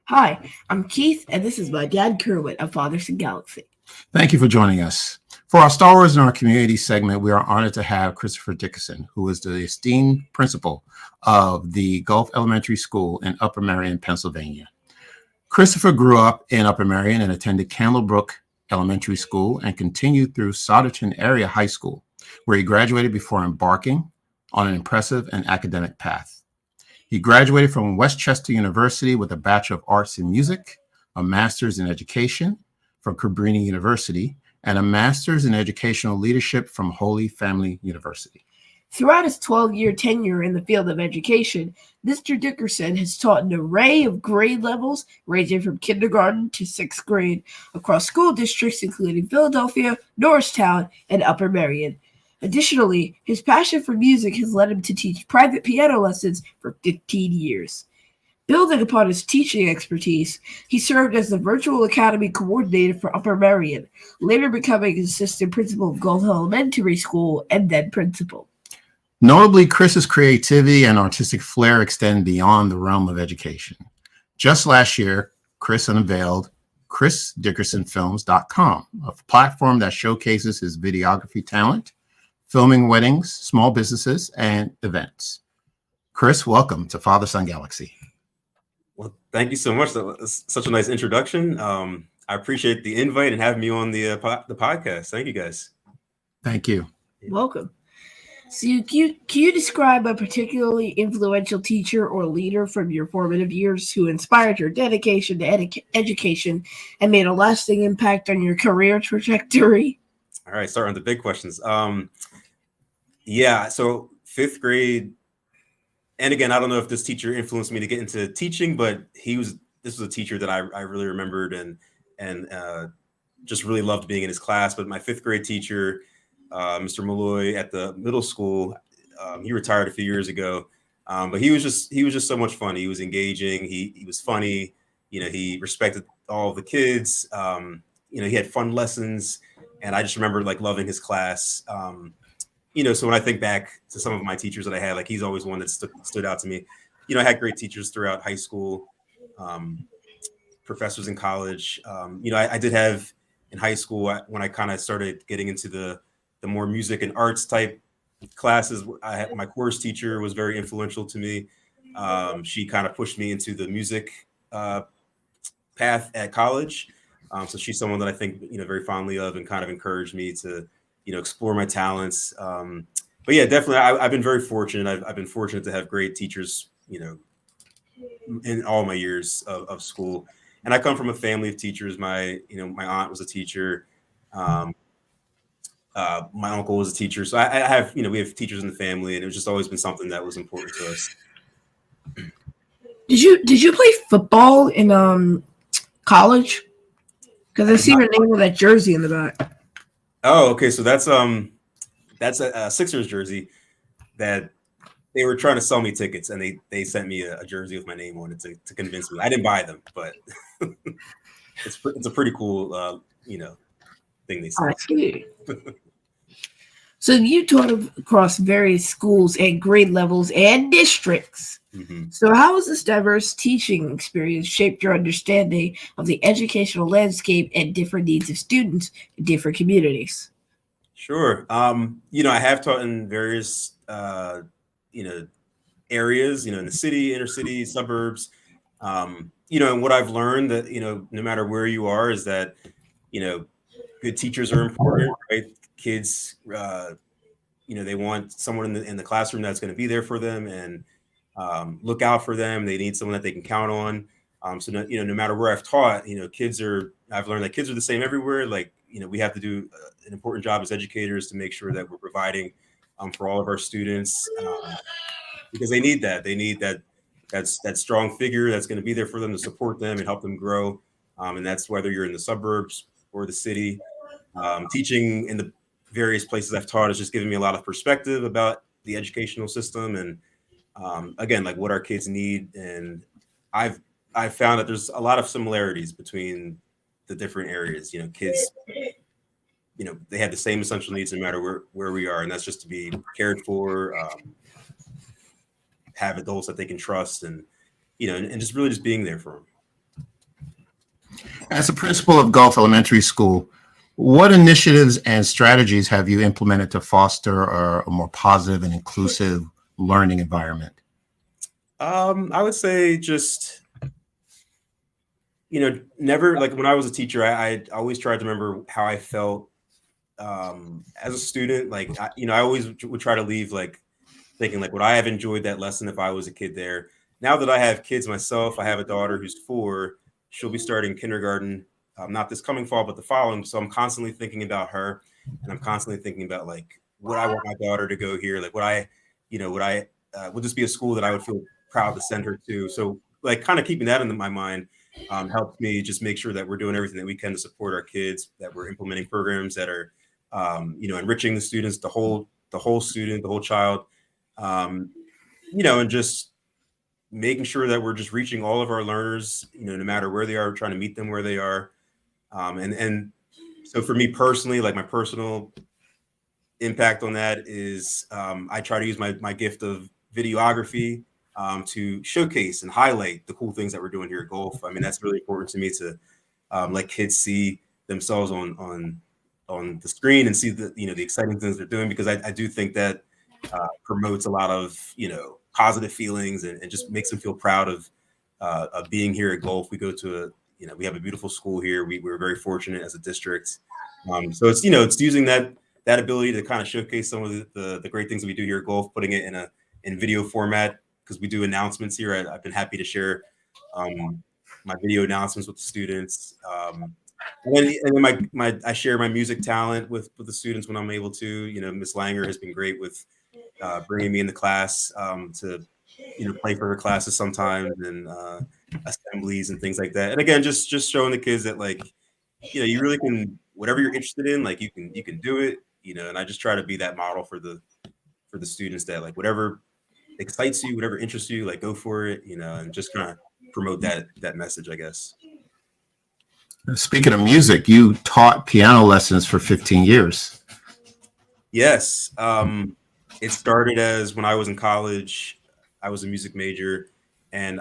Hi, I'm Keith, and this is my dad, Kerwin, of Fathers in Galaxy. Thank you for joining us. For our Star Wars in our community segment, we are honored to have Christopher Dickerson, who is the esteemed principal of the Gulf Elementary School in Upper Merion, Pennsylvania. Christopher grew up in Upper Merion and attended Candlebrook Elementary School and continued through Solderton Area High School, where he graduated before embarking on an impressive and academic path. He graduated from Westchester University with a Bachelor of Arts in Music, a Master's in Education from Cabrini University, and a Master's in Educational Leadership from Holy Family University. Throughout his 12-year tenure in the field of education, Mr. Dickerson has taught an array of grade levels ranging from kindergarten to sixth grade across school districts including Philadelphia, Norristown, and Upper Merion. Additionally, his passion for music has led him to teach private piano lessons for 15 years. Building upon his teaching expertise, he served as the Virtual Academy Coordinator for Upper Merion, later becoming assistant principal of Gulf Elementary School and then principal. Notably, Chris's creativity and artistic flair extend beyond the realm of education. Just last year, Chris unveiled ChrisDickersonFilms.com, a platform that showcases his videography talent, filming weddings, small businesses, and events. Chris, welcome to Father Son Galaxy. Well, thank you so much. That was such a nice introduction. I appreciate the invite and having me on the podcast. Thank you, guys. Thank you. Welcome. So, can you describe a particularly influential teacher or leader from your formative years who inspired your dedication to education and made a lasting impact on your career trajectory? All right, starting with the big questions. So fifth grade, and again, I don't know if this teacher influenced me to get into teaching, but this was a teacher that I really remembered and just really loved being in his class. But my fifth grade teacher, Mr. Malloy at the middle school, he retired a few years ago, but he was just so much fun. He was engaging. He was funny. He respected all of the kids. He had fun lessons, and I just remember like loving his class. So when I think back to some of my teachers that I had, like he's always one that stood out to me. I had great teachers throughout high school, professors in college. I did have in high school when I kind of started getting into the more music and arts type classes. My course teacher was very influential to me. She kind of pushed me into the music path at college. So she's someone that I think very fondly of and kind of encouraged me to explore my talents. But yeah, definitely, I've been very fortunate. I've been fortunate to have great teachers, in all my years of school. And I come from a family of teachers. My aunt was a teacher. My uncle was a teacher. So I have, we have teachers in the family, and it's just always been something that was important to us. Did you play football in college? Because I see your name with that jersey in the back. Oh, okay. So that's a Sixers jersey that they were trying to sell me tickets, and they sent me a jersey with my name on it to convince me. I didn't buy them, but it's a pretty cool thing they sell. I see. So you taught across various schools and grade levels and districts. Mm-hmm. So how has this diverse teaching experience shaped your understanding of the educational landscape and different needs of students in different communities? Sure. I have taught in various, areas, in the city, inner city, suburbs. And what I've learned that, no matter where you are, is that, good teachers are important, right? Kids, they want someone in the classroom that's going to be there for them and look out for them. They need someone that they can count on. No matter where I've taught, I've learned that kids are the same everywhere. Like, we have to do an important job as educators to make sure that we're providing for all of our students because they need that. They need that strong figure that's going to be there for them to support them and help them grow. And that's whether you're in the suburbs or the city. Teaching in the various places I've taught has just given me a lot of perspective about the educational system and again, like what our kids need. And I've found that there's a lot of similarities between the different areas. Kids, they have the same essential needs no matter where we are, and that's just to be cared for, have adults that they can trust, and and just really just being there for them. As a principal of Gulf Elementary School, what initiatives and strategies have you implemented to foster a more positive and inclusive learning environment? I would say just, never, like when I was a teacher, I always tried to remember how I felt as a student. Like, I always would try to leave like thinking like, would I have enjoyed that lesson if I was a kid there? Now that I have kids myself, I have a daughter who's 4. She'll be starting kindergarten, not this coming fall, but the following. So I'm constantly thinking about her, and I'm constantly thinking about like, would I want my daughter to go here? Like, would this be a school that I would feel proud to send her to? So like, kind of keeping that in my mind helps me just make sure that we're doing everything that we can to support our kids, that we're implementing programs that are, enriching the students, the whole student, the whole child, and just making sure that we're just reaching all of our learners, no matter where they are, trying to meet them where they are. And so for me personally, like my personal impact on that is I try to use my gift of videography to showcase and highlight the cool things that we're doing here at Gulf. I mean, that's really important to me to let kids see themselves on the screen and see the exciting things they're doing, because I do think that promotes a lot of positive feelings and just makes them feel proud of being here at Gulf. We go to we have a beautiful school here. We're very fortunate as a district. So it's using that ability to kind of showcase some of the great things that we do here at Gulf, putting it in video format, because we do announcements here. I've been happy to share my video announcements with the students. And then I share my music talent with the students when I'm able to. Miss Langer has been great with bringing me in the class to play for her classes sometimes, and assemblies and things like that. And again, just showing the kids that like you really can, whatever you're interested in, like you can do it. And I just try to be that model for the students, that like whatever excites you, whatever interests you, like go for it. And just kind of promote that message, I guess. Speaking of music, you taught piano lessons for 15 years. Yes. It started as when I was in college. I was a music major, and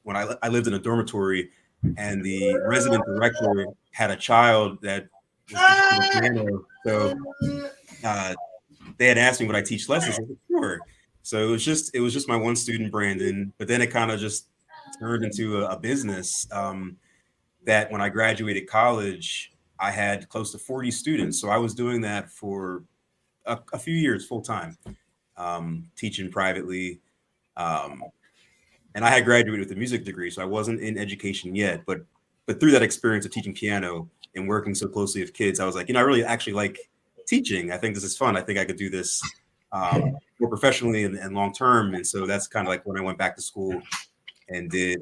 when I lived in a dormitory, and the resident director had a child that was interested in piano. So they had asked me would I teach lessons. I said, sure. So it was just my one student, Brandon, but then it kind of just turned into a business. That when I graduated college, I had close to 40 students. So I was doing that for a few years full time, teaching privately. And I had graduated with a music degree, so I wasn't in education yet. But through that experience of teaching piano and working so closely with kids, I was like, I really actually like teaching. I think this is fun. I think I could do this more professionally and long term. And so that's kind of like when I went back to school and did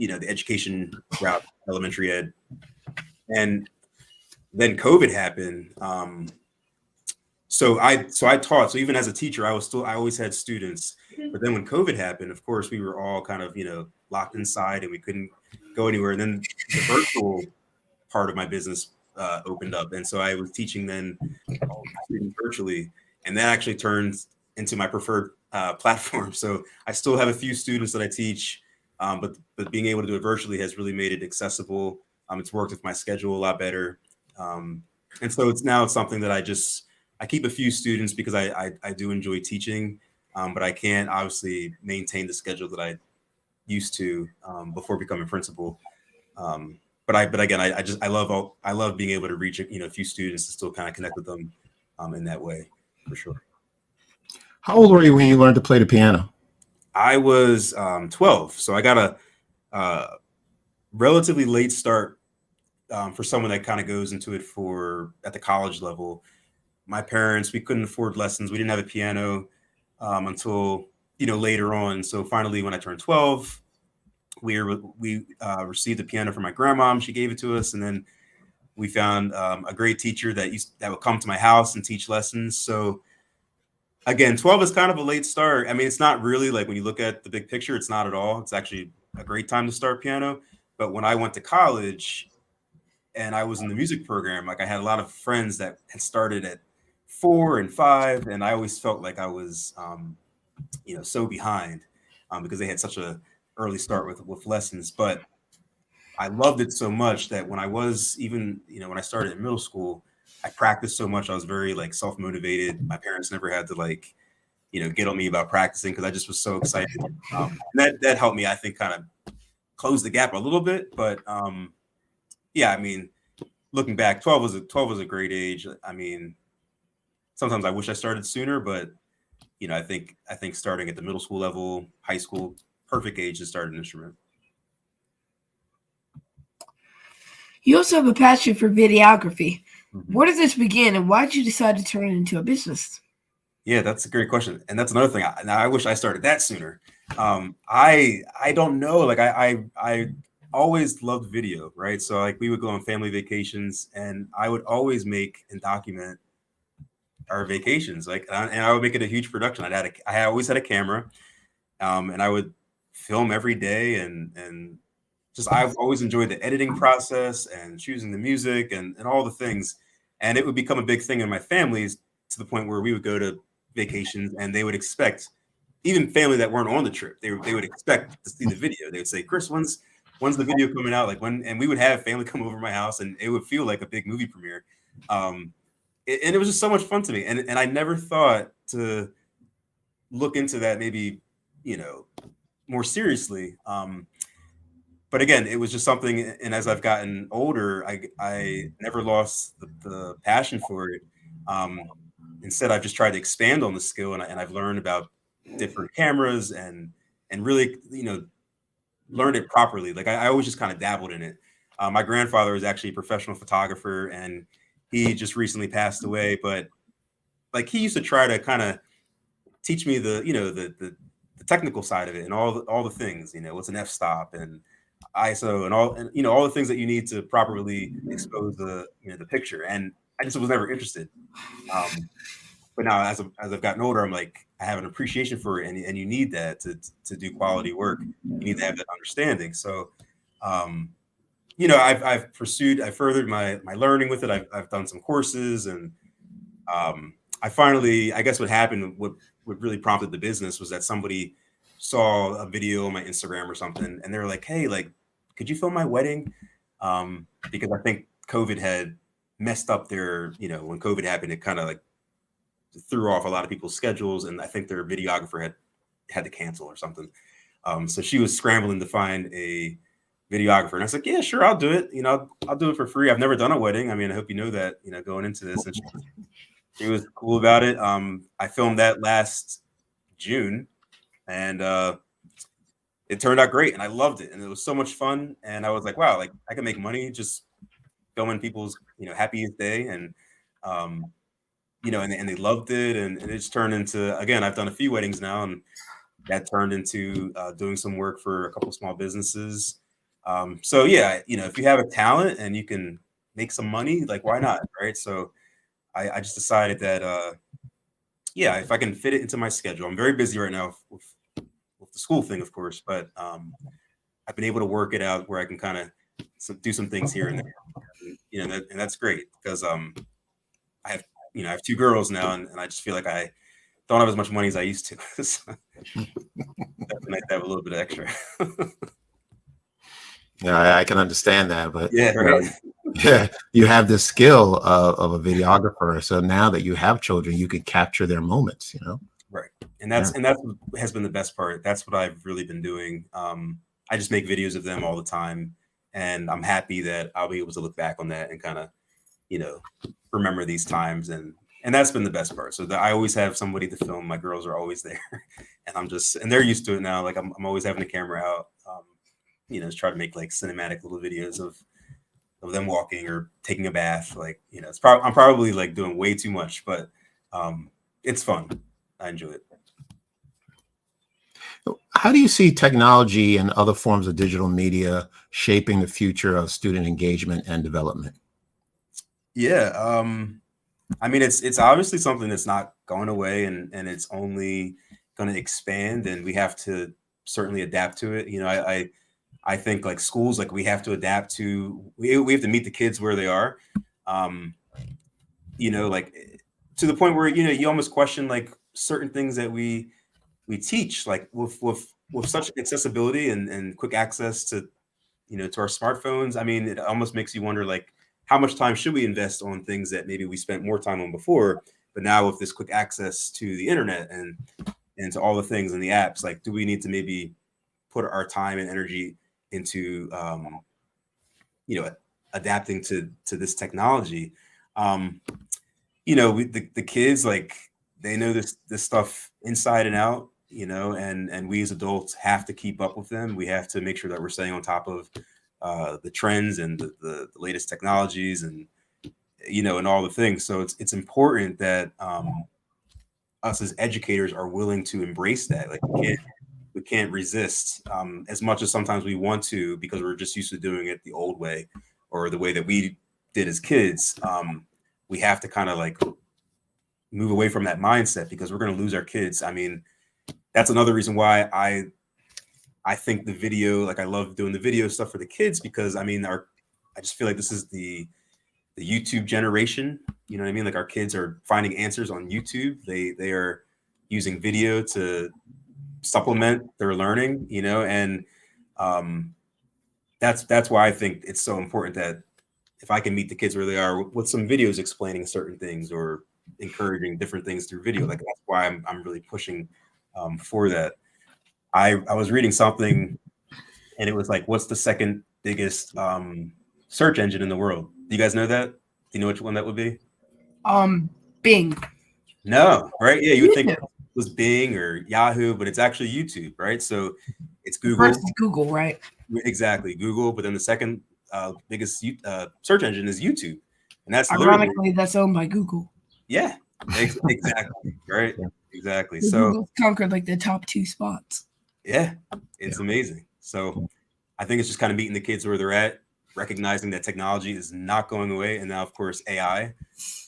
the education route, elementary ed. And then COVID happened. So I taught. So even as a teacher, I always had students. But then when COVID happened, of course, we were all kind of, locked inside and we couldn't go anywhere. And then the virtual part of my business opened up. And so I was teaching then all my students virtually. And that actually turned into my preferred platform. So I still have a few students that I teach. But being able to do it virtually has really made it accessible. It's worked with my schedule a lot better. And so it's something that I keep a few students because I do enjoy teaching, but I can't obviously maintain the schedule that I used to before becoming principal. But again, I love being able to reach a few students and still kind of connect with them in that way, for sure. How old were you when you learned to play the piano? I was 12, so I got a relatively late start for someone that kind of goes into it at the college level. My parents, we couldn't afford lessons. We didn't have a piano until later on. So finally, when I turned 12, we received a piano from my grandmom. She gave it to us, and then we found a great teacher that would come to my house and teach lessons. So again, 12 is kind of a late start. I mean, it's not really, like when you look at the big picture, it's not at all. It's actually a great time to start piano. But when I went to college and I was in the music program, like I had a lot of friends that had started at 4 and 5, and I always felt like I was, so behind because they had such a early start with lessons. But I loved it so much that when I was even, when I started in middle school, I practiced so much. I was very like self-motivated. My parents never had to like, get on me about practicing because I just was so excited. That helped me, I think, kind of close the gap a little bit. But yeah, I mean, looking back, 12 was a great age. I mean, sometimes I wish I started sooner, but I think starting at the middle school level, high school, perfect age to start an instrument. You also have a passion for videography. Mm-hmm. Where did this begin, and why did you decide to turn it into a business? Yeah, that's a great question, and that's another thing. I wish I started that sooner. I don't know. Like I always loved video, right? So like we would go on family vacations, and I would always make and document our vacations. Like, and I would make it a huge production. I always had a camera, and I would film every day, and just I've always enjoyed the editing process and choosing the music and all the things. And it would become a big thing in my families to the point where we would go to vacations and they would expect, even family that weren't on the trip, they would expect to see the video. They would say, Chris, when's the video coming out? Like when, and we would have family come over my house and it would feel like a big movie premiere. And it was just so much fun to me. And I never thought to look into that maybe, more seriously. But again, it was just something. And as I've gotten older, I never lost the passion for it. Instead, I've just tried to expand on the skill, and I've learned about different cameras and really, learned it properly. Like I always just kind of dabbled in it. My grandfather was actually a professional photographer, and he just recently passed away. But like he used to try to kind of teach me the technical side of it and all the things. What's an f-stop and ISO and all the things that you need to properly expose the picture. And I just was never interested. But now as I've gotten older, I'm like, I have an appreciation for it, and you need that to do quality work. You need to have that understanding. So, I've furthered my learning with it. I've done some courses, and I guess what happened, what really prompted the business was that somebody saw a video on my Instagram or something, and they were like, hey, like, could you film my wedding? Because I think COVID had messed up their, when COVID happened, it kind of like threw off a lot of people's schedules, and I think their videographer had to cancel or something. So she was scrambling to find a videographer, and I was like, yeah, sure, I'll do it. I'll do it for free. I've never done a wedding. I mean, I hope you know that, going into this. And she was cool about it. I filmed that last June, and it turned out great, and I loved it, and it was so much fun. And I was like, wow, like I can make money just filming people's happiest day, and and they loved it, and it just turned into, again, I've done a few weddings now, and that turned into doing some work for a couple of small businesses. So yeah, if you have a talent and you can make some money, like why not, right? So I just decided that yeah, if I can fit it into my schedule. I'm very busy right now with the school thing, of course, but I've been able to work it out where I can kind of do some things here and there, and that's great because I have two girls now, and I just feel like I don't have as much money as I used to. So that's nice to have a little bit of extra. Yeah, I can understand that, but yeah, right. Yeah, you have the skill of a videographer. So now that you have children, you can capture their moments, Right. And that's what has been the best part. That's what I've really been doing. I just make videos of them all the time, and I'm happy that I'll be able to look back on that and kind of, remember these times, and that's been the best part. So that I always have somebody to film. My girls are always there, and they're used to it now. Like I'm always having the camera out, just try to make like cinematic little videos of them walking or taking a bath. Like, I'm probably like doing way too much, but it's fun. I enjoy it. How do you see technology and other forms of digital media shaping the future of student engagement and development? Yeah. I mean, it's obviously something that's not going away, and it's only going to expand, and we have to certainly adapt to it. I think like schools, like we have to adapt to, we have to meet the kids where they are, like to the point where, you almost question like certain things that we teach, like with such accessibility and quick access to, to our smartphones. I mean, it almost makes you wonder, like, how much time should we invest on things that maybe we spent more time on before, but now with this quick access to the internet and to all the things and the apps, like, do we need to maybe put our time and energy into adapting to this technology? The kids, like, they know this stuff inside and out, and we as adults have to keep up with them. We have to make sure that we're staying on top of the trends and the latest technologies and and all the things. So it's important that us as educators are willing to embrace that. Like, we can't resist as much as sometimes we want to, because we're just used to doing it the old way or the way that we did as kids. We have to kind of like move away from that mindset, because we're going to lose our kids. I mean, that's another reason why I think the video, like, I love doing the video stuff for the kids, because I mean, I just feel like this is the YouTube generation. You know what I mean? Like, our kids are finding answers on YouTube. They are using video to supplement their learning, and that's why I think it's so important that if I can meet the kids where they are with some videos explaining certain things or encouraging different things through video, like, that's why I'm really pushing for that. I was reading something, and it was like, what's the second biggest search engine in the world? Do you guys know that? Do you know which one that would be? Bing. No, right? Yeah, you would think it was Bing or Yahoo, but it's actually YouTube, right? So it's Google. First is Google, right? Exactly, Google. But then the second biggest search engine is YouTube, and that's ironically that's owned by Google. Yeah, exactly, right? Exactly. So Google's conquered like the top 2 spots. Yeah, it's amazing. So I think it's just kind of meeting the kids where they're at, recognizing that technology is not going away, and now, of course, AI.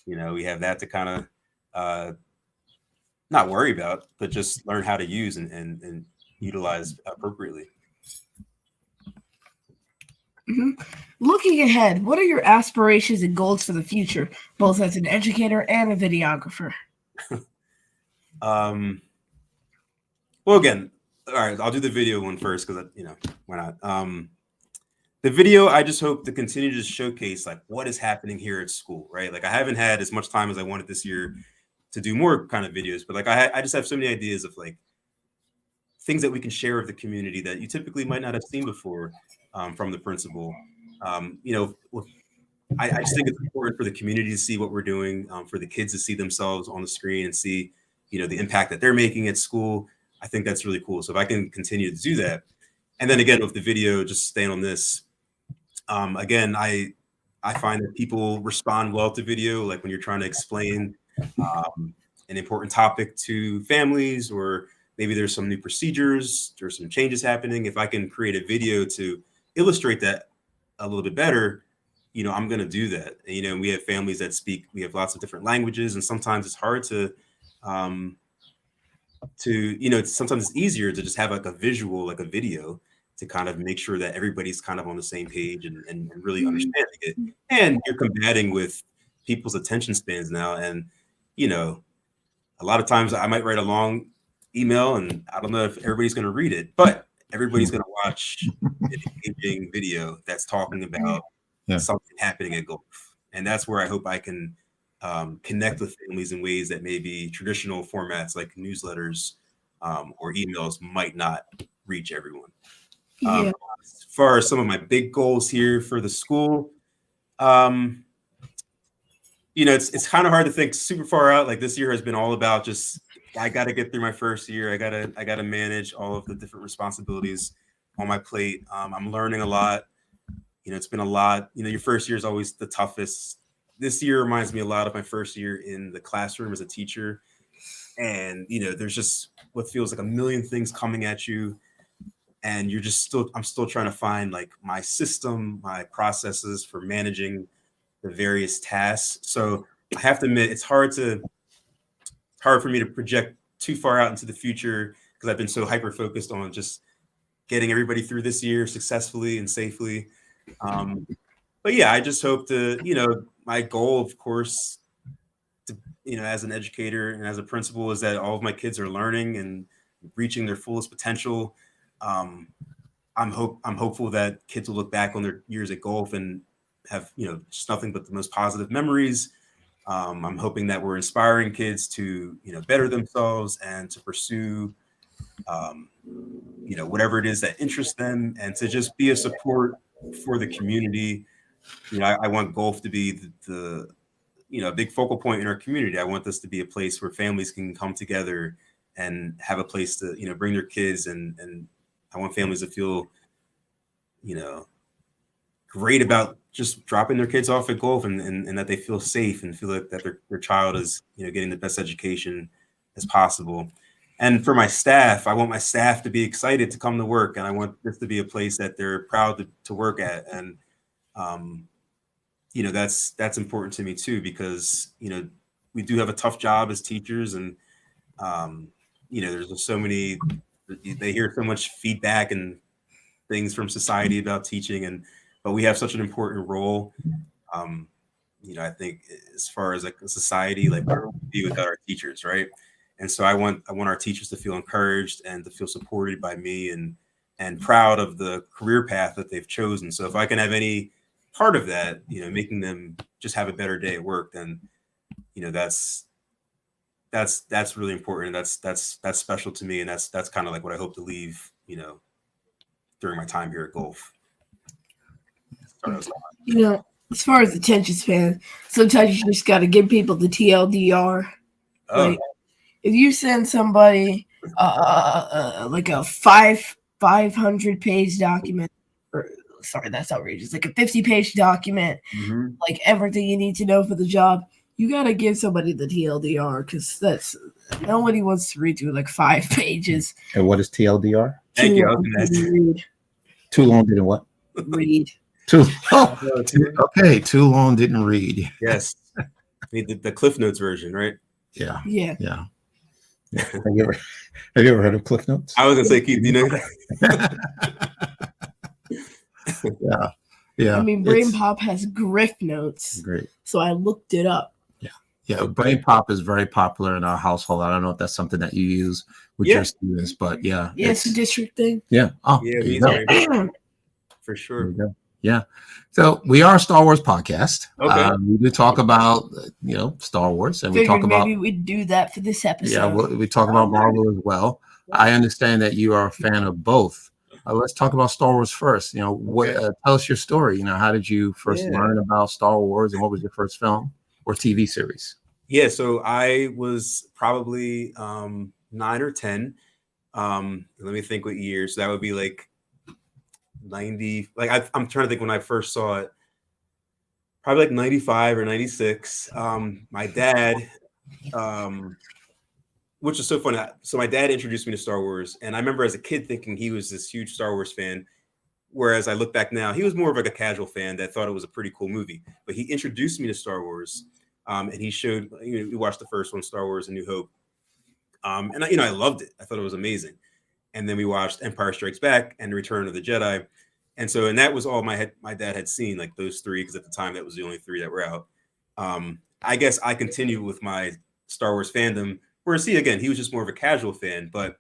We have that to kind of not worry about, but just learn how to use and utilize appropriately. Mm-hmm. Looking ahead, what are your aspirations and goals for the future, both as an educator and a videographer? Well, again, all right, I'll do the video one first, because why not? The video, I just hope to continue to showcase, like, what is happening here at school, right? Like, I haven't had as much time as I wanted this year to do more kind of videos, but like, I just have so many ideas of, like, things that we can share with the community that you typically might not have seen before from the principal. I just think it's important for the community to see what we're doing, for the kids to see themselves on the screen and see, the impact that they're making at school. I think that's really cool. So if I can continue to do that, and then again with the video, just staying on this, again, I find that people respond well to video, like when you're trying to explain an important topic to families, or maybe there's some new procedures, there's some changes happening. If I can create a video to illustrate that a little bit better, I'm going to do that. And, we have families that we have lots of different languages, and sometimes it's hard sometimes it's easier to just have like a visual, like a video, to kind of make sure that everybody's kind of on the same page and really understanding it. And you're combating with people's attention spans now. And, a lot of times I might write a long email and I don't know if everybody's going to read it, but everybody's going to watch an engaging video that's talking about something happening at golf. And that's where I hope I can connect with families in ways that maybe traditional formats like newsletters or emails might not reach everyone. As far as some of my big goals here for the school, it's kind of hard to think super far out. Like, this year has been all about just, I got to get through my first year. I got to manage all of the different responsibilities on my plate. I'm learning a lot. It's been a lot. Your first year is always the toughest. This year reminds me a lot of my first year in the classroom as a teacher. And, there's just what feels like a million things coming at you. And I'm still trying to find, like, my system, my processes for managing the various tasks. So I have to admit, it's hard for me to project too far out into the future, because I've been so hyper focused on just getting everybody through this year successfully and safely. But yeah, I just hope to, my goal, of course, to, as an educator and as a principal, is that all of my kids are learning and reaching their fullest potential. I'm hopeful that kids will look back on their years at golf and have, just nothing but the most positive memories. I'm hoping that we're inspiring kids to, better themselves and to pursue, whatever it is that interests them, and to just be a support for the community. I want golf to be the a big focal point in our community. I want this to be a place where families can come together and have a place to, bring their kids, and I want families to feel, great about just dropping their kids off at golf, and that they feel safe and feel like that their child is, getting the best education as possible. And for my staff, I want my staff to be excited to come to work, and I want this to be a place that they're proud to work at. And, that's important to me too, because, we do have a tough job as teachers, and, there's just so many, they hear so much feedback and things from society about teaching, but we have such an important role. I think as far as like a society, like where would we be without our teachers, right? And so I want our teachers to feel encouraged and to feel supported by me, and proud of the career path that they've chosen. So if I can have any part of that, making them just have a better day at work, then that's really important. That's special to me, and that's kind of like what I hope to leave, during my time here at Golf. As far as attention span, sometimes you just got to give people the TLDR. Oh. Like, if you send somebody like a 500-page document, or sorry, that's outrageous, like a 50-page document, like everything you need to know for the job, you got to give somebody the TLDR, because that's, nobody wants to read through like 5 pages. And what is TLDR? Thank you. Too long didn't what? Read. Too long didn't read. Yes. Need the Cliff Notes version, right? Yeah. Have you ever heard of Cliff Notes? I was gonna say, Keith, you know that? Yeah. I mean, Brain Pop has Griff Notes. Great. So I looked it up. Yeah. Brain Pop is very popular in our household. I don't know if that's something that you use with your students, but yeah. Yeah, it's a district thing. Yeah. Oh, yeah, for sure. Yeah. So we are a Star Wars podcast. Okay. We do talk about, Star Wars, and we talk about, maybe we'd do that for this episode. Yeah, we talk about Marvel as well. I understand that you are a fan of both. Let's talk about Star Wars first. Tell us your story. How did you first learn about Star Wars, and what was your first film or TV series? Yeah, so I was probably 9 or 10. Let me think what year. So that would be like 90. Like I'm trying to think when I first saw it. Probably like 95 or 96. My dad, which is so funny. So my dad introduced me to Star Wars, and I remember as a kid thinking he was this huge Star Wars fan. Whereas I look back now, he was more of like a casual fan that thought it was a pretty cool movie. But he introduced me to Star Wars, and he showed. We watched the first one, Star Wars: A New Hope, and I loved it. I thought it was amazing. And then we watched Empire Strikes Back and Return of the Jedi. And that was all my dad had seen, like those 3, because at the time that was the only 3 that were out. I guess I continued with my Star Wars fandom, whereas he was just more of a casual fan. But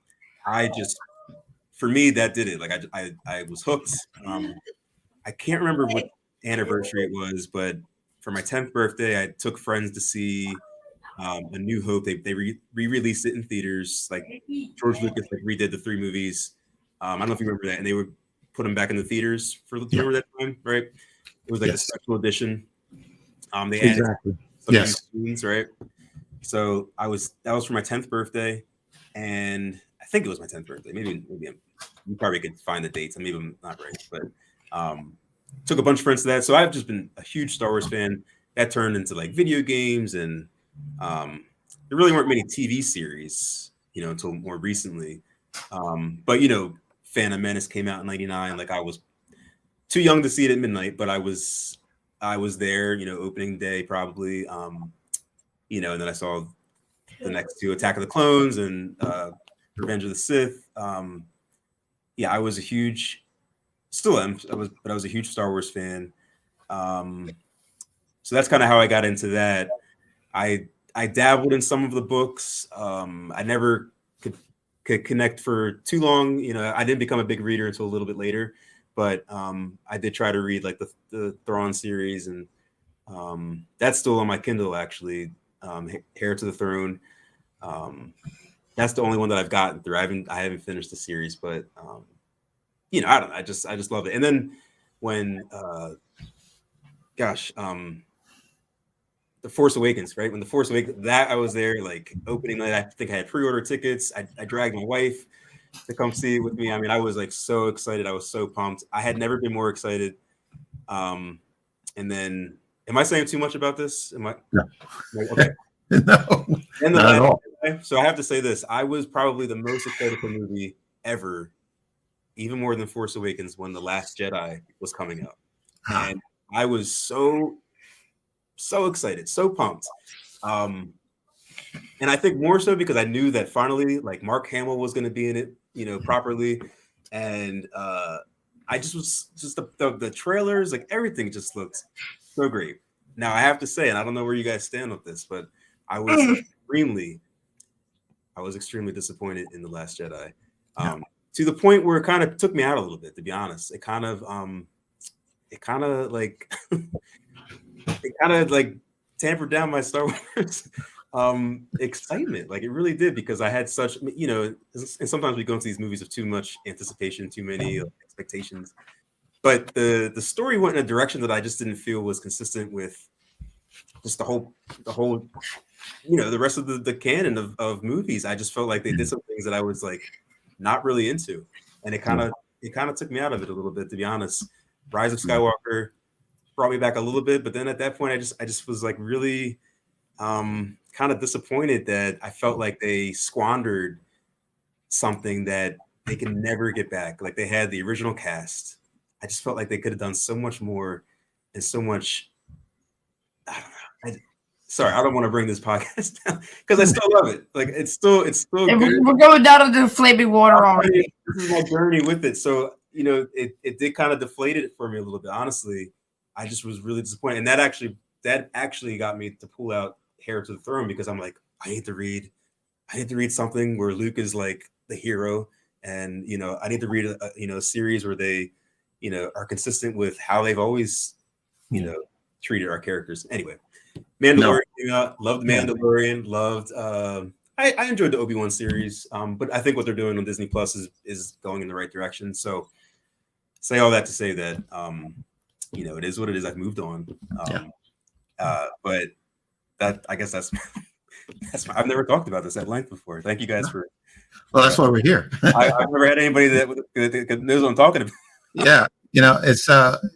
for me, that did it. Like I was hooked. I can't remember what anniversary it was, but for my 10th birthday, I took friends to see A New Hope. They re-released it in theaters. Like George Lucas redid the 3 movies. I don't know if you remember that, and they would put them back in the theaters for remember that time, right? It was like a special edition. They added some new scenes, right? So that was for my 10th birthday, and I think it was my 10th birthday. Maybe you probably could find the dates. Maybe I'm not right, but took a bunch of friends to that. So I've just been a huge Star Wars fan. That turned into like video games, and there really weren't many TV series, until more recently. But Phantom Menace came out in '99. Like I was too young to see it at midnight, but I was there, opening day probably. And then I saw the next 2, Attack of the Clones and Revenge of the Sith. I was a huge, still am. I was a huge Star Wars fan. So that's kind of how I got into that. I dabbled in some of the books. I never could could connect for too long. You know, I didn't become a big reader until a little bit later, but I did try to read like the Thrawn series, and that's still on my Kindle actually. Heir to the Throne. That's the only one that I've gotten through. I haven't finished the series, but you know, I don't know. I just love it. And then when The Force Awakens, right? When The Force Awakens, that I was there like opening night. I think I had pre-order tickets. I dragged my wife to come see it with me. I mean, I was like so excited. I was so pumped. I had never been more excited. And then, am I saying too much about this? Am I? No. Okay. No, And not at all. so I have to say this. I was probably the most excited for a movie ever, even more than Force Awakens, when The Last Jedi was coming out. And I was so excited, so pumped. And I think more so because I knew that finally, like, Mark Hamill was going to be in it, you know, properly. And I just was just the trailers, like everything just looked so great. Now I have to say, and I don't know where you guys stand with this, but I was extremely disappointed in The Last Jedi. To the point where it kind of took me out a little bit, to be honest. It kind of like tampered down my Star Wars excitement. Like, it really did, because I had such, you know, and sometimes we go into these movies with too much anticipation, too many expectations. But the story went in a direction that I just didn't feel was consistent with just the whole, you know, the rest of the canon of movies. I just felt like they did some things that I was like not really into, and it kind of took me out of it a little bit, to be honest. Rise of Skywalker brought me back a little bit, but then at that point, I just was like really kind of disappointed that I felt like they squandered something that they can never get back. Like, they had the original cast. I just felt like they could have done so much more and so much. I don't know. Sorry, I don't want to bring this podcast down because I still love it. Like, it's still good. We're going down into the flaming water already. This is my journey with it. So, you know, it did kind of deflate it for me a little bit. Honestly, I just was really disappointed. And that actually got me to pull out Heir to the Throne, because I'm like, I need to read something where Luke is like the hero. And, you know, I need to read a series where they, you know, are consistent with how they've always, you know, treated our characters. Anyway, Mandalorian came out. Loved Mandalorian. Loved. I enjoyed the Obi-Wan series, but I think what they're doing on Disney Plus is going in the right direction. So, say all that to say that, you know, it is what it is. I've moved on. But I guess that's I've never talked about this at length before. Thank you guys for. Well, that's why we're here. I've never had anybody that knows what I'm talking about. Yeah. You know, it's you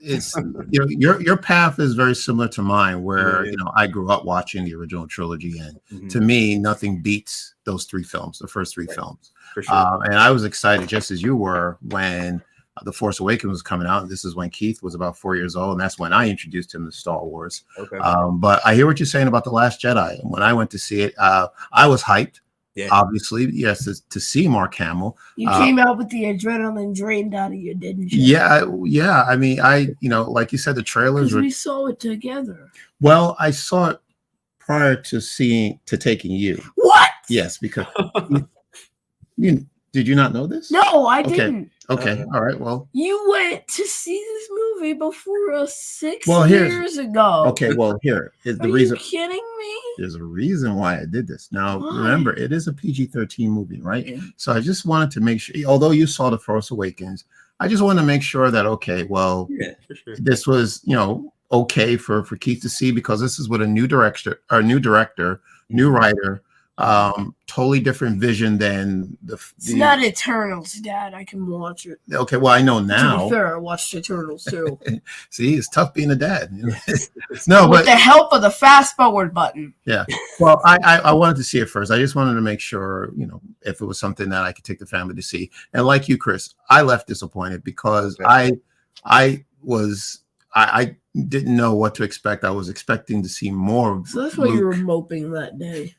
know, your path is very similar to mine, where, you know, I grew up watching the original trilogy, and to me, nothing beats those three films, the first three films. For sure. And I was excited, just as you were, when The Force Awakens was coming out. This is when Keith was about 4 years old, and that's when I introduced him to Star Wars. Okay. But I hear what you're saying about The Last Jedi. When I went to see it, I was hyped. Yeah. Obviously, yes, to see Mark Hamill. You came out with the adrenaline drained out of you, didn't you? Yeah. I mean, you know, like you said, the trailers we saw it together. Well, I saw it prior to taking you. What? Yes, because did you not know this? No, I didn't. Okay. All right. Well, you went to see this movie before us 6 years ago. Okay. Well, here is the reason. Are you kidding me? There's a reason why I did this. Now, remember, it is a PG-13 movie, right? Yeah. So I just wanted to make sure, although you saw The Force Awakens, I just wanted to make sure that, okay, well, for sure. This was, you know, okay for Keith to see, because this is with a new director, new writer, totally different vision than it's not Eternals, Dad. I can watch it. Okay, well, I know now. To be fair, I watched Eternals too. See, it's tough being a dad. No, with the help of the fast forward button. Yeah. Well, I wanted to see it first. I just wanted to make sure, you know, if it was something that I could take the family to see. And like you, Chris, I left disappointed, because I didn't know what to expect. I was expecting to see more. So that's why you were moping that day.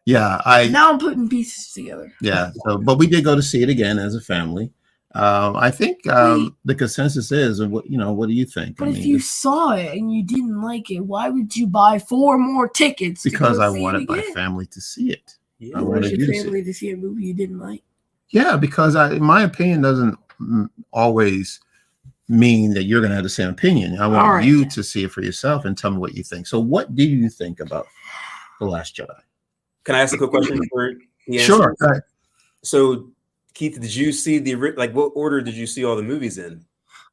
Yeah, now I'm putting pieces together. Yeah, but we did go to see it again as a family. I think the consensus is, what do you think? But if you saw it and you didn't like it, why would you buy 4 more tickets? Because I wanted my family to see it. Yeah. I Or wanted your you to see. family to see a movie you didn't like? Yeah, because my opinion doesn't always mean that you're going to have the same opinion. I want Alright. you to see it for yourself and tell me what you think. So, what do you think about The Last Jedi? Can I ask a quick question before he answers? Sure. Go ahead. So, Keith, did you see what order did you see all the movies in?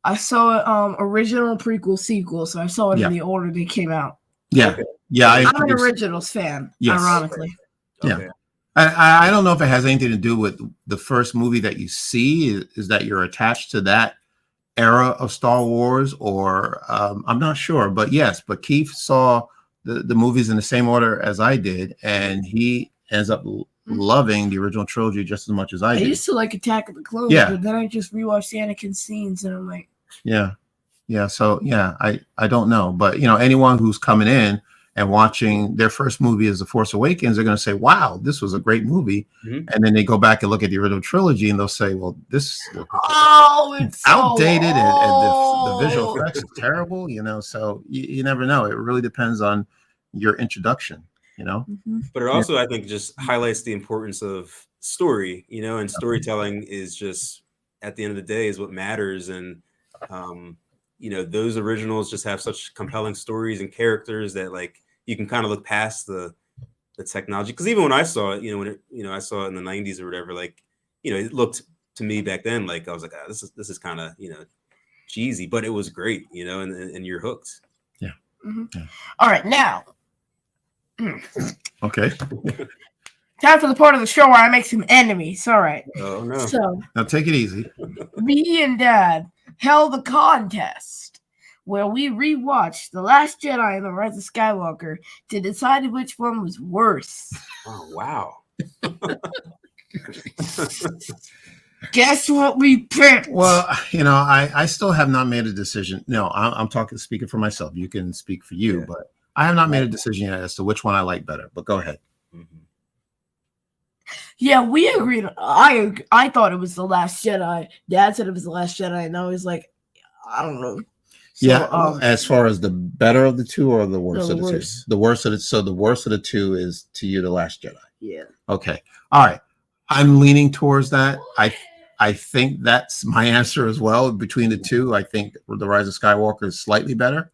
I saw original, prequel, sequel, so I saw it in the order they came out. Yeah. Okay. Yeah. I'm an originals fan, Yes. ironically. Okay. Yeah. I don't know if it has anything to do with the first movie that you see, is that you're attached to that era of Star Wars, or I'm not sure. But yes, but Keith saw the movies in the same order as I did, and he ends up loving the original trilogy just as much as I did. I used to like Attack of the Clones, but then I just rewatched Anakin scenes, and I'm like, yeah. So yeah, I don't know, but anyone who's coming in and watching their first movie as The Force Awakens, they're going to say, "Wow, this was a great movie," and then they go back and look at the original trilogy, and they'll say, "Well, this it's outdated, so and the visual effects is terrible." So you never know. It really depends on your introduction. But it also, I think, just highlights the importance of story. And storytelling is just, at the end of the day, is what matters. And those originals just have such compelling stories and characters that, like, you can kind of look past the technology. Because even when I saw it, when I saw it in the 90s or whatever, like, it looked to me back then like I was like, this is kind of cheesy, but it was great, and you're hooked. Yeah. All right, now. Okay. Time for the part of the show where I make some enemies. All right. Oh no. So now take it easy. Me and Dad held a contest where we rewatched The Last Jedi and The Rise of Skywalker to decide which one was worse. Oh wow. Guess what we picked? Well, I still have not made a decision. No, I'm speaking for myself. You can speak for you, but I have not made a decision yet as to which one I like better. But go ahead. Yeah, we agreed. I thought it was The Last Jedi. Dad said it was The Last Jedi, and I was like, I don't know. So, as far as the better of the two or the worst the of the worst. two? The worst of the So the worst of the two is to you The Last Jedi. Yeah. Okay. All right. I'm leaning towards that. I think that's my answer as well. Between the two, I think The Rise of Skywalker is slightly better.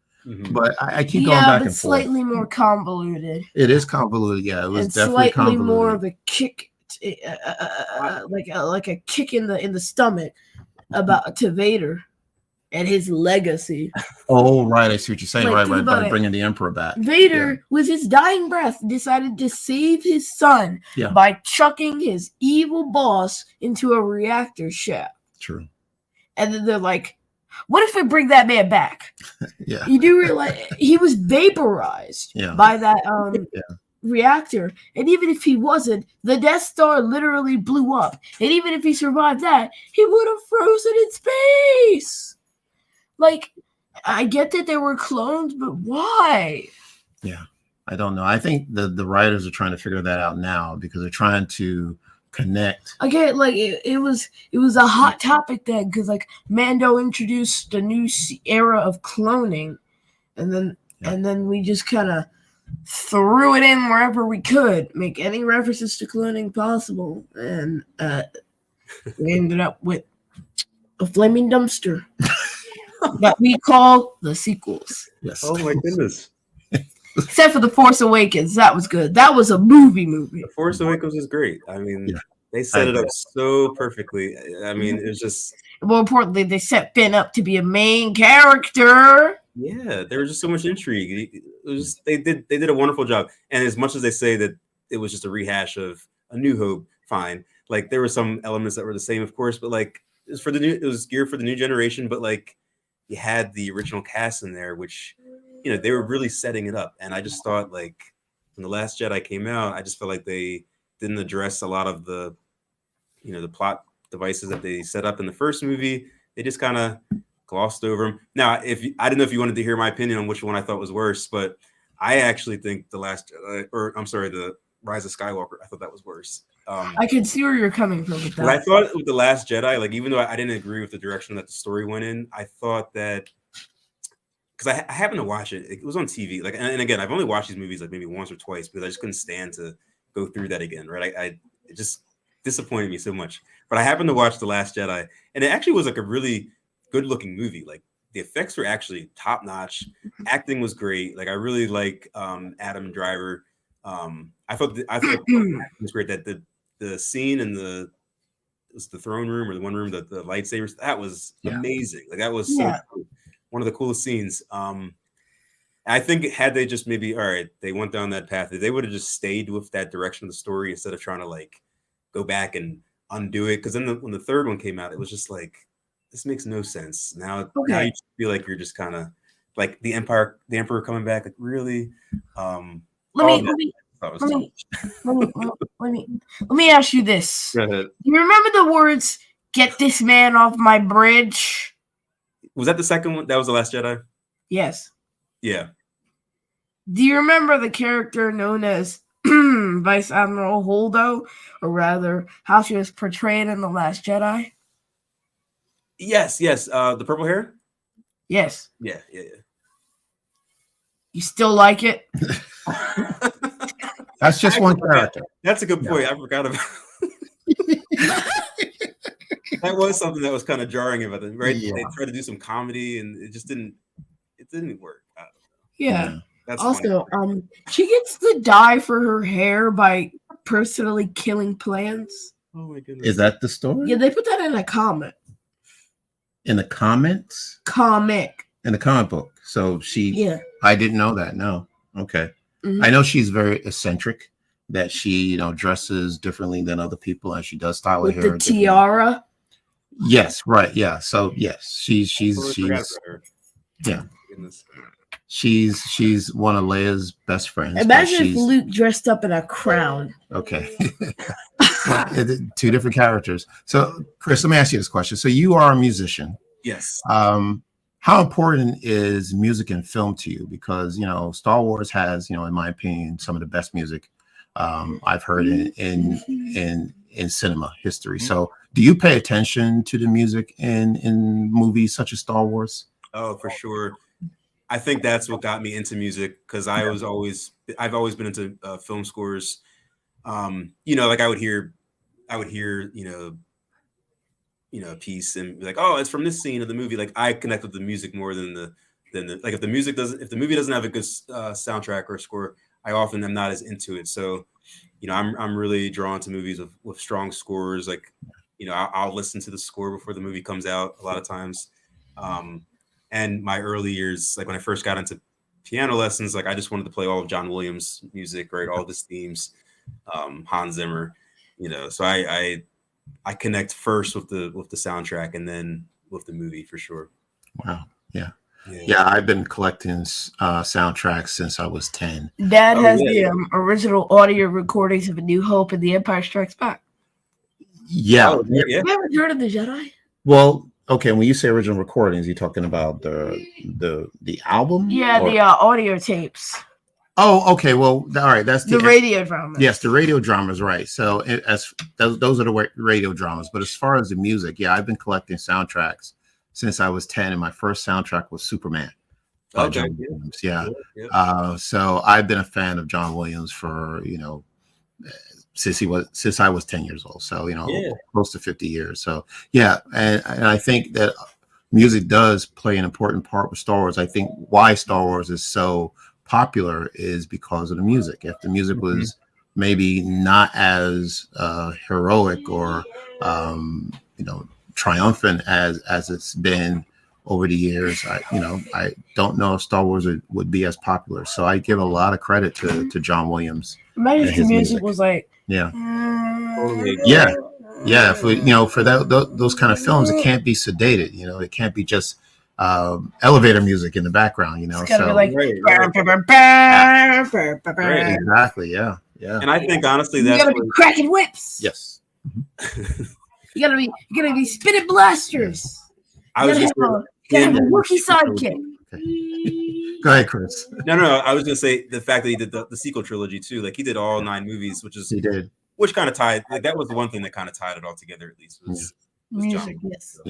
But I keep going back and forth. Slightly more convoluted. It is convoluted. Yeah, it was definitely slightly convoluted. more of a kick, like a kick in the stomach to Vader and his legacy. Oh, right. I see what you're saying. Like, Right. By bringing the Emperor back. Vader, with his dying breath, decided to save his son by chucking his evil boss into a reactor shaft. True. And then they're like, what if we bring that man back? Yeah. You do realize he was vaporized by that reactor. And even if he wasn't, the Death Star literally blew up. And even if he survived that, he would have frozen in space. Like, I get that there were clones, but why? Yeah. I don't know. I think the writers are trying to figure that out now because they're trying to connect. Again, like it was a hot topic then because like Mando introduced a new era of cloning, and then we just kind of threw it in wherever we could, make any references to cloning possible, and we ended up with a flaming dumpster that we call the sequels. Yes. Oh my goodness. Except for The Force Awakens. That was good. That was a movie. The Force Awakens is great. I mean, they set it up so perfectly. I mean, it was just... More importantly, they set Finn up to be a main character. Yeah, there was just so much intrigue. It was just, they did a wonderful job. And as much as they say that it was just a rehash of A New Hope, fine. Like, there were some elements that were the same, of course, but like, it was geared for the new generation, but like, you had the original cast in there, which... they were really setting it up. And I just thought, like, when The Last Jedi came out, I just felt like they didn't address a lot of the, the plot devices that they set up in the first movie. They just kind of glossed over them. Now, I didn't know if you wanted to hear my opinion on which one I thought was worse, but I actually think The Rise of Skywalker, I thought that was worse. I can see where you're coming from with that. But I thought with The Last Jedi, like, even though I didn't agree with the direction that the story went in, I thought that, because I happened to watch it. It was on TV. Like, and again, I've only watched these movies like maybe once or twice because I just couldn't stand to go through that again, right? It just disappointed me so much. But I happened to watch The Last Jedi, and it actually was like a really good looking movie. Like the effects were actually top notch, acting was great. Like I really like Adam Driver. I thought it was great that the scene in the throne room or the one room, the lightsabers, that was amazing. Like that was so cool. One of the coolest scenes. I think had they just maybe, all right, they went down that path, if they would have just stayed with that direction of the story instead of trying to like go back and undo it. Because then when the third one came out, it was just like, this makes no sense. Now you feel like you're just kind of like the Emperor coming back. Like really? Let me ask you this. Go ahead. Do you remember the words "Get this man off my bridge"? Was that the second one? That was The Last Jedi? Yes. Yeah. Do you remember the character known as Vice Admiral Holdo, or rather, how she was portrayed in The Last Jedi? Yes. The purple hair? Yes. Yeah. You still like it? That's just one character. That's a good point. I forgot about that. Was something that was kind of jarring about it, right? Yeah. They tried to do some comedy and it just didn't work. I don't know. Yeah. That's also funny. She gets to die for her hair by personally killing plants. Oh my goodness. Is that the story? Yeah, they put that in a comic. In the comments? In the comic book. So I didn't know that. No. Okay. Mm-hmm. I know she's very eccentric, that she, dresses differently than other people, and she does style her hair. With the tiara? Yes, right. Yeah. So yes, she's yeah. She's one of Leia's best friends. Imagine if Luke dressed up in a crown. Okay. Two different characters. So Chris, let me ask you this question. So you are a musician. Yes. How important is music and film to you? Because Star Wars has, in my opinion, some of the best music I've heard in cinema history. Mm-hmm. So, do you pay attention to the music in movies such as Star Wars? Oh, for sure. I think that's what got me into music, because I've always been into film scores. Like I would hear, a piece and be like, oh, it's from this scene of the movie. Like I connect with the music more than the like if the movie doesn't have a good soundtrack or score, I often am not as into it. So, I'm really drawn to movies with strong scores. Like, I'll listen to the score before the movie comes out a lot of times. And my early years, like when I first got into piano lessons, like I just wanted to play all of John Williams' music, right? All of his themes, Hans Zimmer, so I connect first with the soundtrack and then with the movie for sure. Wow. Yeah. I've been collecting soundtracks since I was 10. Dad has the original audio recordings of A New Hope and The Empire Strikes Back. Yeah. Have you ever heard of The Jedi? Well, okay. When you say original recordings, you're talking about the album? Yeah, the audio tapes. Oh, okay. Well, all right. That's the radio dramas. Yes, the radio dramas, right? So those are the radio dramas. But as far as the music, I've been collecting soundtracks since I was 10, and my first soundtrack was Superman. Okay. Williams. Yeah. So I've been a fan of John Williams for since I was 10 years old. So close to 50 years. So and I think that music does play an important part with Star Wars. I think why Star Wars is so popular is because of the music. If the music was maybe not as heroic or triumphant as it's been over the years, I don't know if Star Wars would be as popular. So I give a lot of credit to John Williams. Imagine if the music was like if we, for those kind of films, it can't be sedated. It can't be just elevator music in the background. It's gotta be like exactly. Yeah. And I think honestly, that's gotta be cracking whips. Yes. You gotta be spinning blasters. I was gotta have a Wookiee sidekick. Okay. Go ahead, Chris. No. I was gonna say the fact that he did the sequel trilogy too. Like he did all 9 movies, He did. Which kind of tied. Like that was the one thing that kind of tied it all together. At least was music. John. Yes.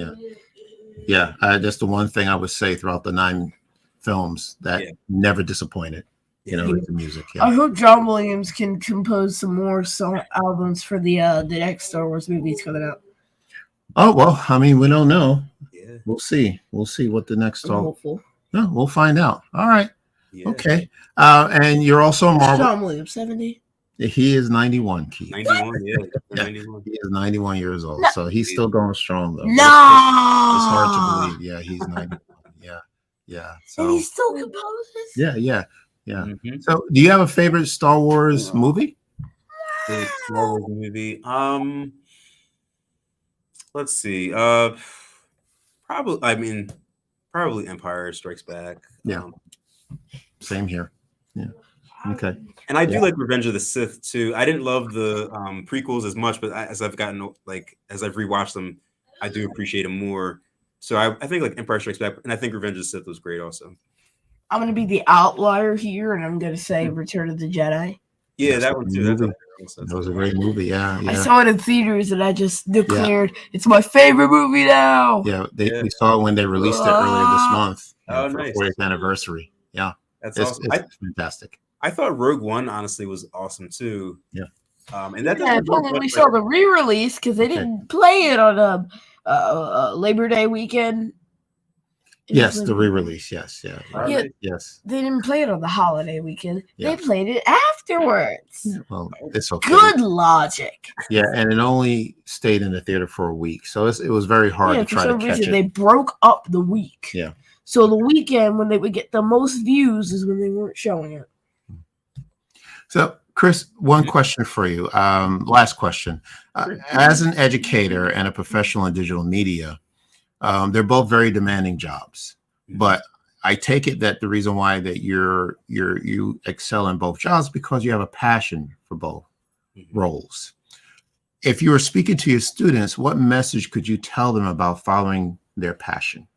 Yeah. That's the one thing I would say throughout the 9 films that never disappointed. with the music. I Yeah. hope John Williams can compose some more song albums for the next Star Wars movies coming out. Oh well, I mean, we don't know. Yeah. We'll see. We'll see what the next I'm Star. hopeful. No, we'll find out. All right. Yeah. Okay. And you're also a Marvel. John Williams, 70. He is 91, Keith. 91. Yeah. Yeah. 91. He is 91 years old, No. so he's still going strong though. No, It's hard to believe. Yeah, he's 91. Yeah. Yeah. And So he still composes. yeah. Mhm. So, do you have a favorite Star Wars movie? The Star Wars movie. Let's see. Probably Empire Strikes Back. Yeah. Same here. Yeah. Okay. And I do like Revenge of the Sith too. I didn't love the prequels as much, but as I've rewatched them, I do appreciate them more. So I think like Empire Strikes Back, and I think Revenge of the Sith was great also. I'm gonna be the outlier here, and I'm gonna say Return of the Jedi. Yeah, that one too. That was a great movie. Yeah. I saw it in theaters, and I just declared it's my favorite movie now. Yeah, we saw it when they released it earlier this month. Oh, for nice. 40th anniversary. Yeah, That's it's awesome. fantastic. I thought Rogue One honestly was awesome too. Yeah. And that if only we saw the re-release because they didn't play it on Labor Day weekend. Yes, the re-release. Yes, yeah. Yes. They didn't play it on the holiday weekend. Yeah. They played it afterwards. Well, it's okay. Good logic. Yeah, and it only stayed in the theater for a week, so it was very hard to try to catch it. They broke up the week. Yeah. So the weekend when they would get the most views is when they weren't showing it. So, Chris, one question for you. Last question. As an educator and a professional in digital media, they're both very demanding jobs. But I take it that the reason why that you excel in both jobs because you have a passion for both roles. If you were speaking to your students, what message could you tell them about following their passion?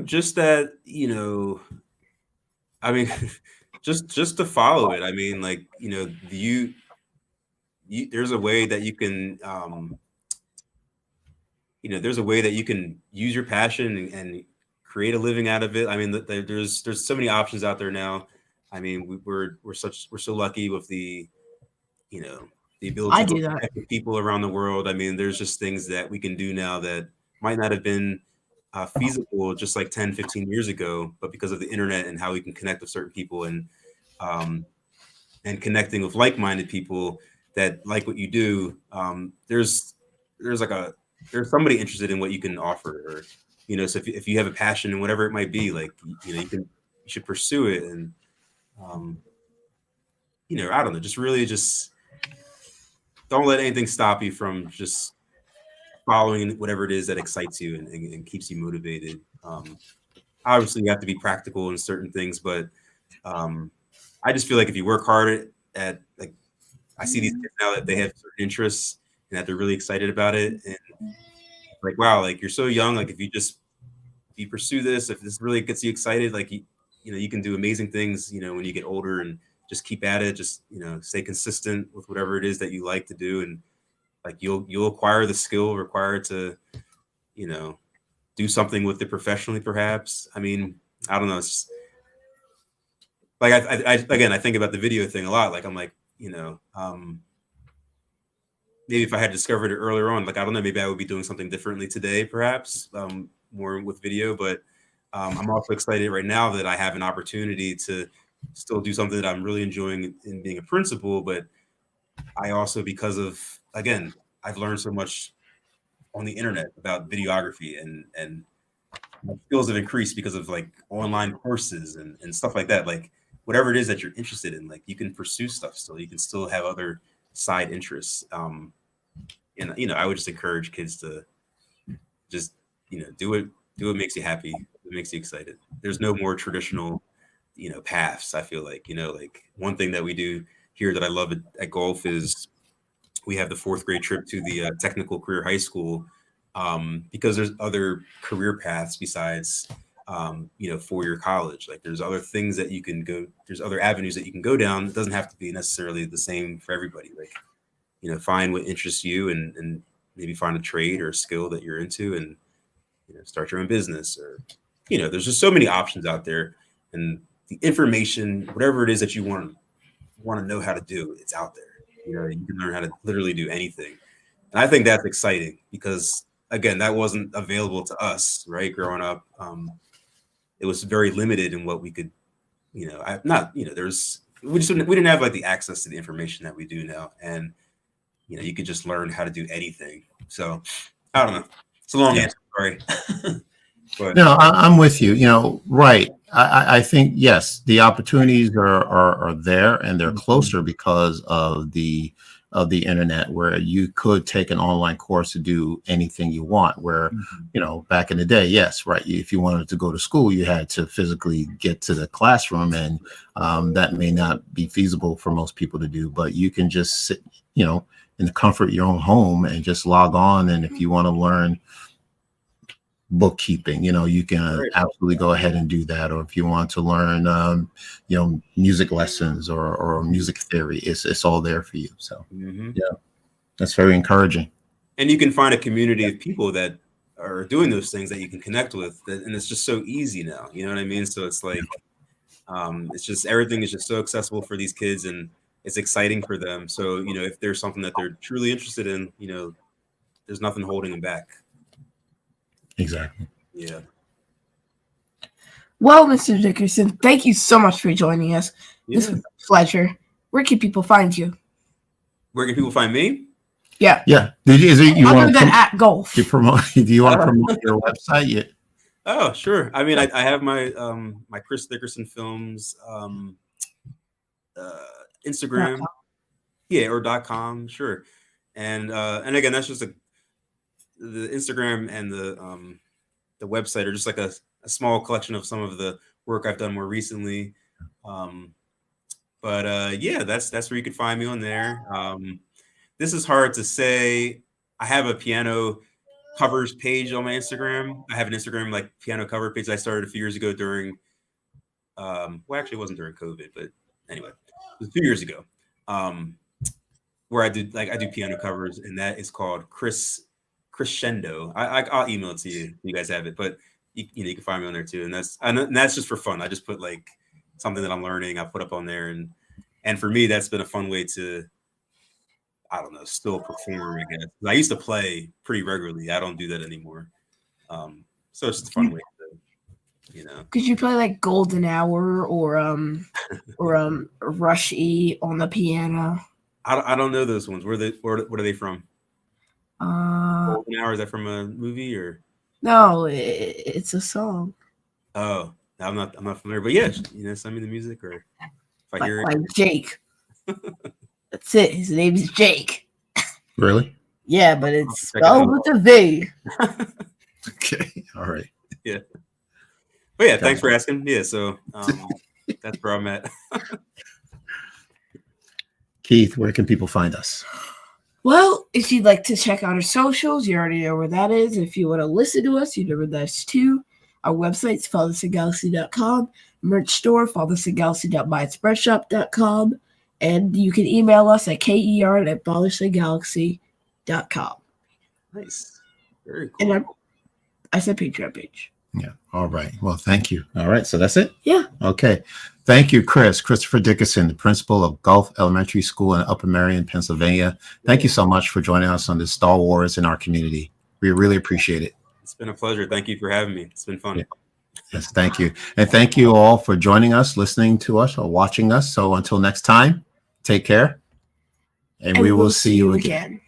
Just that, I mean, just to follow it. I mean, like, there's a way that you can, there's a way that you can use your passion and create a living out of it. I mean, there's so many options out there now. I mean, we're so lucky with the ability to connect with people around the world. I mean, there's just things that we can do now that might not have been feasible just like 10, 15 years ago, but because of the internet and how we can connect with certain people and connecting with like-minded people that like what you do, there's somebody interested in what you can offer, or so if you have a passion in whatever it might be, like you should pursue it, and I don't know, just don't let anything stop you from just following whatever it is that excites you and keeps you motivated. Obviously, you have to be practical in certain things, but I just feel like if you work hard at like, I see these kids now that they have certain interests and that they're really excited about it, and like, wow, like you're so young. Like if you pursue this, if this really gets you excited, like you can do amazing things. When you get older, and just keep at it. Just stay consistent with whatever it is that you like to do, and like you'll acquire the skill required to do something with it professionally, perhaps. I mean, I don't know. It's just, like I think about the video thing a lot. Like I'm like, maybe if I had discovered it earlier on, like I don't know, maybe I would be doing something differently today, perhaps more with video. But I'm also excited right now that I have an opportunity to still do something that I'm really enjoying in being a principal. But I also, because of, again, I've learned so much on the internet about videography, and my skills have increased because of like online courses and stuff like that. Like whatever it is that you're interested in, like you can pursue stuff still. You can still have other side interests. And I would just encourage kids to just do what makes you happy, what makes you excited. There's no more traditional paths. I feel like like one thing that we do here that I love at Golf is we have the 4th grade trip to the technical career high school, because there's other career paths besides 4-year college. Like there's other things that you can go, there's other avenues that you can go down. It doesn't have to be necessarily the same for everybody. Like find what interests you, and maybe find a trade or a skill that you're into, and start your own business, or there's just so many options out there. And the information, whatever it is that you want to know how to do, it's out there. You know, you can learn how to literally do anything. And I think that's exciting because, again, that wasn't available to us, right? Growing up, it was very limited in what we could, you know, we didn't have like the access to the information that we do now. And, you know, you could just learn how to do anything. So I don't know. It's a long answer. Sorry. But, no, I'm with you. You know, right. I think, yes, the opportunities are there and they're closer because of the internet, where you could take an online course to do anything you want, where, you know, back in the day, yes, right. If you wanted to go to school, you had to physically get to the classroom, and that may not be feasible for most people to do, but you can just sit, you know, in the comfort of your own home and just log on. And if you want to learn bookkeeping, you know, you can absolutely go ahead and do that. Or if you want to learn, you know, music lessons or music theory, it's all there for you. So yeah, that's very encouraging. And you can find a community of people that are doing those things that you can connect with, and it's just so easy now. You know what I mean? So it's like, it's just, everything is just so accessible for these kids, and it's exciting for them. So, you know, if there's something that they're truly interested in, you know, there's nothing holding them back. Exactly. Yeah. Well, Mr. Dickerson, thank you so much for joining us. This was a pleasure. Where can people find you? Where can people find me? Yeah. Yeah. Other than at golf. Do you want to promote your website yet? Oh, sure. I mean, I have my my Chris Dickerson Films Instagram. Yeah, or .com, sure. And again, that's just the Instagram and the website are just like a small collection of some of the work I've done more recently. But yeah, that's where you can find me on there. This is hard to say. I have a piano covers page on my Instagram. I have an Instagram like piano cover page I started a few years ago during well, actually it wasn't during COVID, but anyway, it was a few years ago. Where I do piano covers, and that is called Crescendo. I'll email it to you. You guys have it, but you know, you can find me on there too. And that's just for fun. I just put like something that I'm learning. I put up on there, and for me, that's been a fun way to, I don't know, still perform. I guess I used to play pretty regularly. I don't do that anymore. So it's just a fun way to, you know. Could you play like Golden Hour or Rush E on the piano? I don't know those ones. What are they from? Golden Hour, is that from a movie or? No, it's a song. Oh, I'm not familiar, but yeah, you know, send me the music, or if I hear it. Like Jake. That's it. His name is Jake. Really? Yeah, but it's spelled with a V. Okay. All right. Yeah. But yeah, thanks for asking. Yeah, so that's where I'm at. Keith, where can people find us? Well, if you'd like to check out our socials, you already know where that is. If you want to listen to us, you know where that's too. Our website's fathersadgalaxy.com. Merch store, fathersadgalaxy.myexpressshop.com. And you can email us at KER@fathersadgalaxy.com. Nice. Very cool. And I said Patreon page. Yeah. All right. Well, thank you. All right. So that's it? Yeah. Okay. Thank you, Christopher Dickerson, the principal of Gulf Elementary School in Upper Merion, Pennsylvania. Thank you so much for joining us on this Star Wars in our community. We really appreciate it. It's been a pleasure. Thank you for having me. It's been fun. Yeah. Yes, thank you. And thank you all for joining us, listening to us, or watching us. So until next time, take care, and we will see you again.